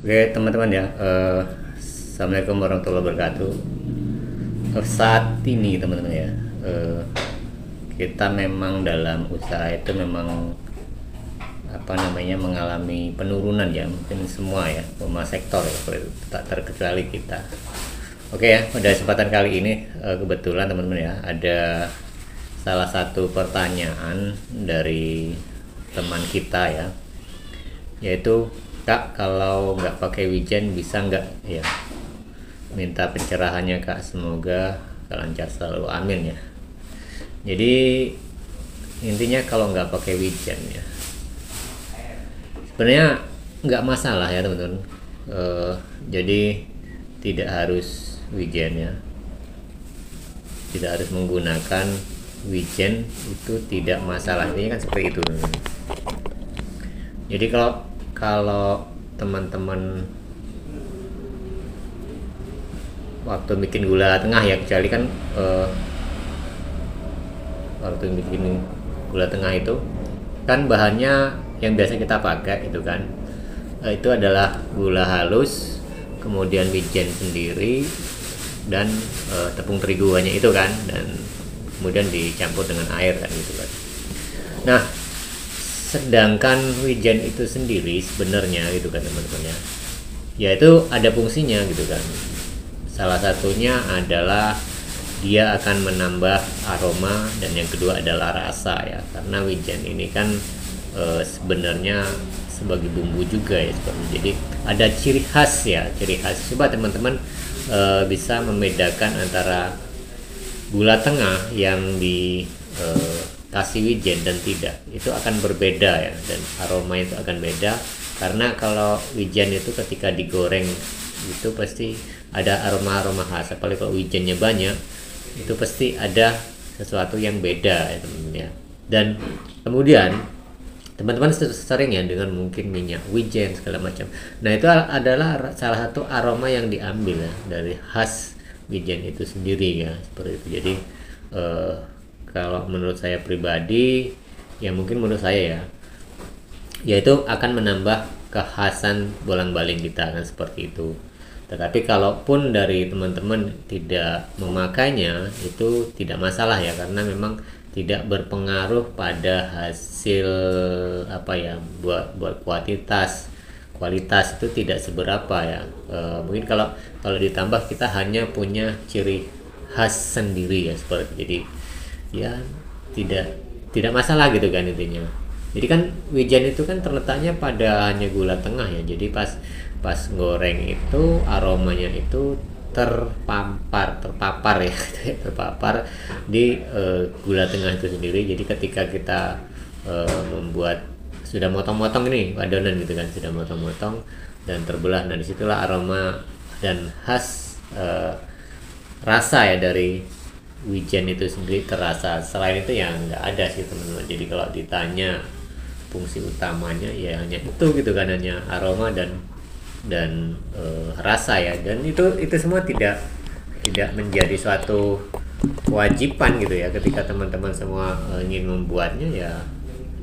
Oke teman-teman ya, Assalamualaikum warahmatullahi wabarakatuh. Saat ini teman-teman ya, kita memang dalam usaha itu memang mengalami penurunan ya, mungkin semua ya, semua sektor ya, tak terkecuali kita. Oke ya, pada kesempatan kali ini kebetulan teman-teman ya, ada salah satu pertanyaan dari teman kita ya, yaitu Kak, kalau nggak pakai wijen bisa nggak ya? Minta pencerahannya Kak, semoga lancar selalu, amin ya. Jadi intinya kalau nggak pakai wijen ya, sebenarnya nggak masalah ya teman-teman. Jadi tidak harus wijen ya, tidak harus menggunakan wijen, itu tidak masalah. Ini kan seperti itu teman-teman. Jadi kalau teman-teman waktu bikin gula tengah ya, kecuali kan waktu bikin gula tengah itu kan bahannya yang biasa kita pakai itu kan, itu adalah gula halus, kemudian wijen sendiri, dan tepung terigu hanya itu kan, dan kemudian dicampur dengan air kan gitu kan. Nah, sedangkan wijen itu sendiri sebenarnya gitu kan teman-teman ya, yaitu ada fungsinya gitu kan. Salah satunya adalah dia akan menambah aroma, dan yang kedua adalah rasa ya, karena wijen ini kan sebenarnya sebagai bumbu juga ya seperti. Jadi ada ciri khas ya, ciri khas. Coba teman-teman bisa membedakan antara gula tengah yang di kasih wijen dan tidak, itu akan berbeda ya, dan aroma itu akan beda. Karena kalau wijen itu ketika digoreng itu pasti ada aroma-aroma khas, apalagi kalau wijennya banyak itu pasti ada sesuatu yang beda ya teman-teman ya. Dan kemudian teman-teman sering ya dengan mungkin minyak wijen segala macam. Nah, itu adalah salah satu aroma yang diambil ya dari khas wijen itu sendiri ya, seperti itu. Jadi kalau menurut saya pribadi ya, mungkin menurut saya ya, yaitu akan menambah kekhasan bolang-baling kita kan, seperti itu. Tetapi kalaupun dari teman-teman tidak memakainya, itu tidak masalah ya, karena memang tidak berpengaruh pada hasil buat kualitas itu tidak seberapa ya. Mungkin kalau ditambah kita hanya punya ciri khas sendiri ya, seperti itu. Jadi ya tidak masalah gitu kan intinya. Jadi kan wijen itu kan terletaknya pada hanya gula tengah ya, jadi pas goreng itu aromanya itu terpapar ya terpapar di gula tengah itu sendiri. Jadi ketika kita membuat, sudah motong-motong ini adonan gitu kan, sudah motong-motong dan terbelah, nah disitulah aroma dan khas rasa ya dari wijen itu sendiri terasa. Selain itu ya nggak ada sih teman-teman. Jadi kalau ditanya fungsi utamanya ya hanya itu gitu kan, hanya aroma dan rasa ya. Dan itu semua tidak menjadi suatu kewajiban gitu ya. Ketika teman-teman semua ingin membuatnya ya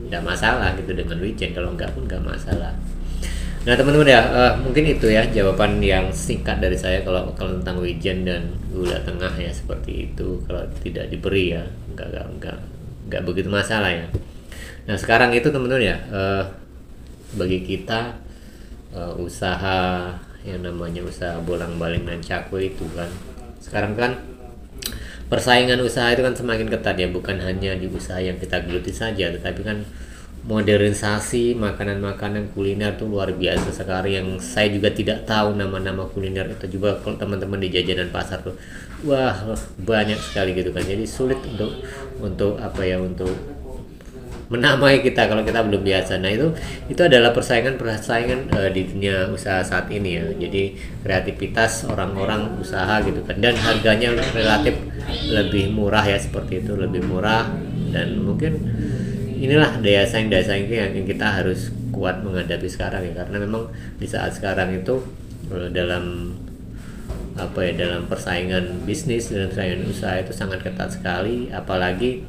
tidak masalah gitu dengan wijen, kalau enggak pun nggak masalah. Nah teman-teman ya, mungkin itu ya jawaban yang singkat dari saya kalau tentang wijen dan gula tengah ya, seperti itu. Kalau tidak diberi ya nggak begitu masalah ya. Nah sekarang itu teman-teman ya, bagi kita usaha yang namanya usaha bolang-baling dan cakwe itu kan, sekarang kan persaingan usaha itu kan semakin ketat ya, bukan hanya di usaha yang kita geluti saja, tetapi kan modernisasi makanan-makanan kuliner tuh luar biasa sekali, yang saya juga tidak tahu nama-nama kuliner itu. Juga kalau teman-teman di jajanan pasar tuh wah banyak sekali gitu kan, jadi sulit untuk untuk menamai kita kalau kita belum biasa. Nah itu adalah persaingan di dunia usaha saat ini ya. Jadi kreativitas orang-orang usaha gitu kan, dan harganya relatif lebih murah ya, seperti itu, lebih murah. Dan mungkin inilah daya saing yang kita harus kuat menghadapi sekarang ya, karena memang di saat sekarang itu dalam dalam persaingan bisnis dan persaingan usaha itu sangat ketat sekali, apalagi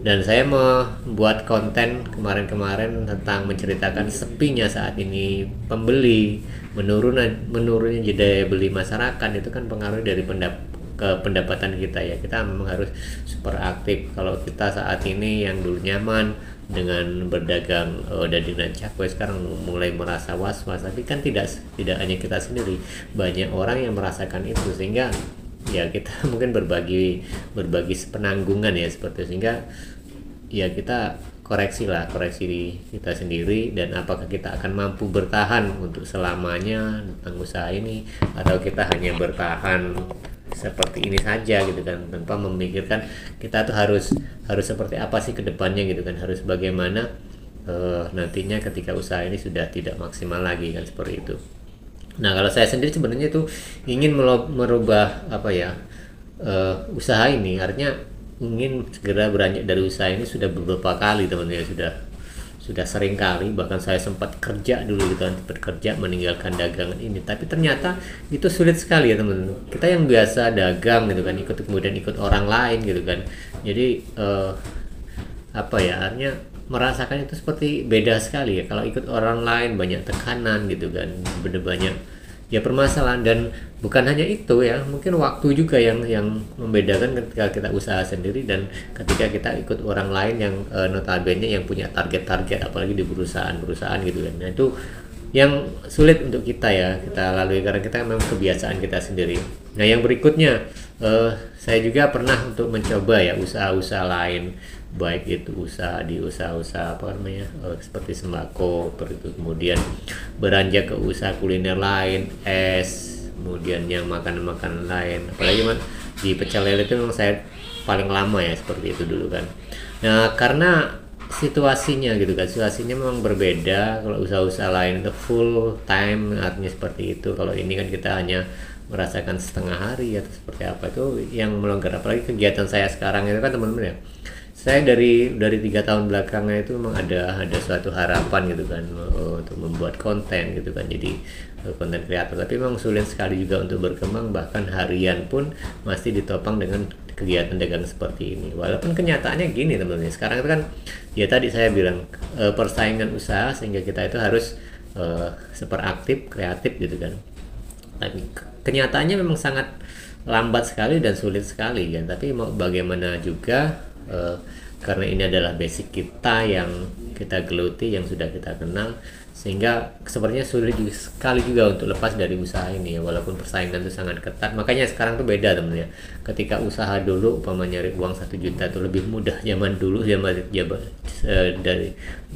Dan saya membuat konten kemarin-kemarin tentang menceritakan sepinya saat ini pembeli, menurunnya daya beli masyarakat. Itu kan pengaruh dari ke pendapatan kita ya. Kita memang harus super aktif. Kalau kita saat ini yang dulu nyaman dengan berdagang daging dan cakwe, sekarang mulai merasa was-was. Tapi kan tidak hanya kita sendiri, banyak orang yang merasakan itu, sehingga ya kita mungkin berbagi penanggungan ya seperti itu. Sehingga ya kita koreksi diri kita sendiri, dan apakah kita akan mampu bertahan untuk selamanya tentang usaha ini, atau kita hanya bertahan seperti ini saja gitu kan, tanpa memikirkan kita tuh harus seperti apa sih ke depannya gitu kan, harus bagaimana nantinya ketika usaha ini sudah tidak maksimal lagi kan, seperti itu. Nah, kalau saya sendiri sebenarnya itu ingin merubah apa ya, usaha ini, artinya ingin segera beranjak dari usaha ini sudah beberapa kali teman-teman ya, sudah sering kali, bahkan saya sempat kerja dulu gitu kan, bekerja meninggalkan dagangan ini, tapi ternyata itu sulit sekali ya teman-teman. Kita yang biasa dagang gitu kan, kemudian ikut orang lain gitu kan, jadi apa ya, artinya merasakan itu seperti beda sekali ya. Kalau ikut orang lain banyak tekanan gitu kan, bener banyak ya permasalahan. Dan bukan hanya itu ya, mungkin waktu juga yang membedakan ketika kita usaha sendiri dan ketika kita ikut orang lain yang notabene yang punya target-target, apalagi di perusahaan gitu kan. Nah, itu yang sulit untuk kita ya kita lalui karena kita memang kebiasaan kita sendiri. Nah, yang berikutnya saya juga pernah untuk mencoba ya usaha-usaha lain, baik itu usaha-usaha apa namanya, seperti sembako, kemudian beranjak ke usaha kuliner lain, es, kemudian yang makanan-makanan lain, apalagi di pecel lele itu memang saya paling lama ya seperti itu dulu kan. Nah, karena situasinya gitu kan, situasinya memang berbeda. Kalau usaha-usaha lain itu full time, artinya seperti itu. Kalau ini kan kita hanya merasakan setengah hari atau seperti apa, itu yang melonggar. Apalagi kegiatan saya sekarang itu kan teman-teman ya, saya dari 3 tahun belakangnya itu memang ada suatu harapan gitu kan, untuk membuat konten gitu kan, jadi konten kreator. Tapi memang sulit sekali juga untuk berkembang, bahkan harian pun masih ditopang dengan kegiatan dagang seperti ini. Walaupun kenyataannya gini teman-teman, sekarang itu kan ya tadi saya bilang persaingan usaha, sehingga kita itu harus super aktif, kreatif gitu kan. Tapi kenyataannya memang sangat lambat sekali dan sulit sekali kan. Tapi mau bagaimana juga, karena ini adalah basic kita yang kita geluti, yang sudah kita kenal, sehingga sepertinya sulit sekali juga untuk lepas dari usaha ini ya, walaupun persaingan itu sangat ketat. Makanya sekarang tuh beda teman ya, ketika usaha dulu umpamanya nyari uang 1 juta itu lebih mudah zaman dulu, dari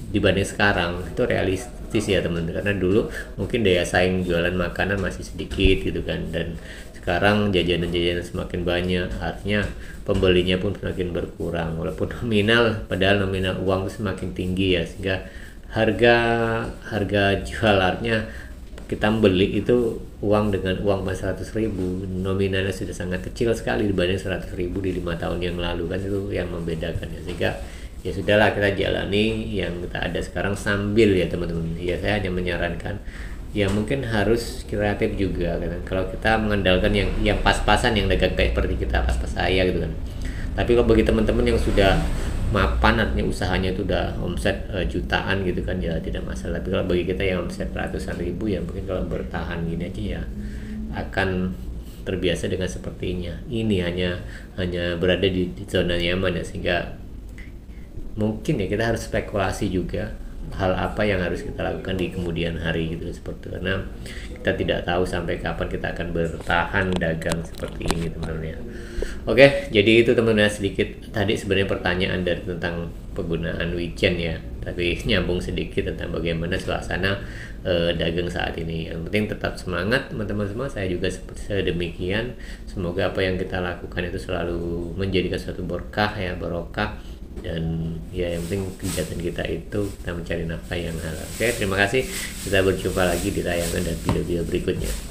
dibanding sekarang itu realistis ya teman, karena dulu mungkin daya saing jualan makanan masih sedikit gitu kan, dan sekarang jajanan-jajanan semakin banyak, artinya pembelinya pun semakin berkurang, walaupun padahal nominal uang itu semakin tinggi ya, sehingga harga jual, artinya kita beli itu uang dengan uang 400.000, nominalnya sudah sangat kecil sekali dibanding 100.000 di 5 tahun yang lalu kan. Itu yang membedakan ya, sehingga ya sudahlah, kita jalani yang kita ada sekarang sambil ya teman-teman. Ya saya hanya menyarankan ya mungkin harus kreatif juga kan. Kalau kita mengandalkan yang pas-pasan, yang dagang kayak seperti kita, pas-pas saya gitu kan. Tapi kalau bagi teman-teman yang sudah mapan, artinya usahanya itu udah omset jutaan gitu kan, ya tidak masalah. Tapi kalau bagi kita yang omset ratusan ribu, ya mungkin kalau bertahan gini aja ya akan terbiasa dengan sepertinya. Ini hanya berada di zona nyaman ya, sehingga mungkin ya kita harus spekulasi juga hal apa yang harus kita lakukan di kemudian hari gitu, seperti itu. Karena kita tidak tahu sampai kapan kita akan bertahan dagang seperti ini teman-teman ya. Oke, jadi itu teman-teman sedikit tadi sebenarnya pertanyaan dari tentang penggunaan Wijen ya, tapi nyambung sedikit tentang bagaimana suasana dagang saat ini. Yang penting tetap semangat teman-teman semua, saya juga seperti demikian. Semoga apa yang kita lakukan itu selalu menjadikan suatu berkah ya, barokah, dan ya yang penting kegiatan kita itu kita mencari nafkah yang halal. Oke, terima kasih, kita berjumpa lagi di tayangan dan video-video berikutnya.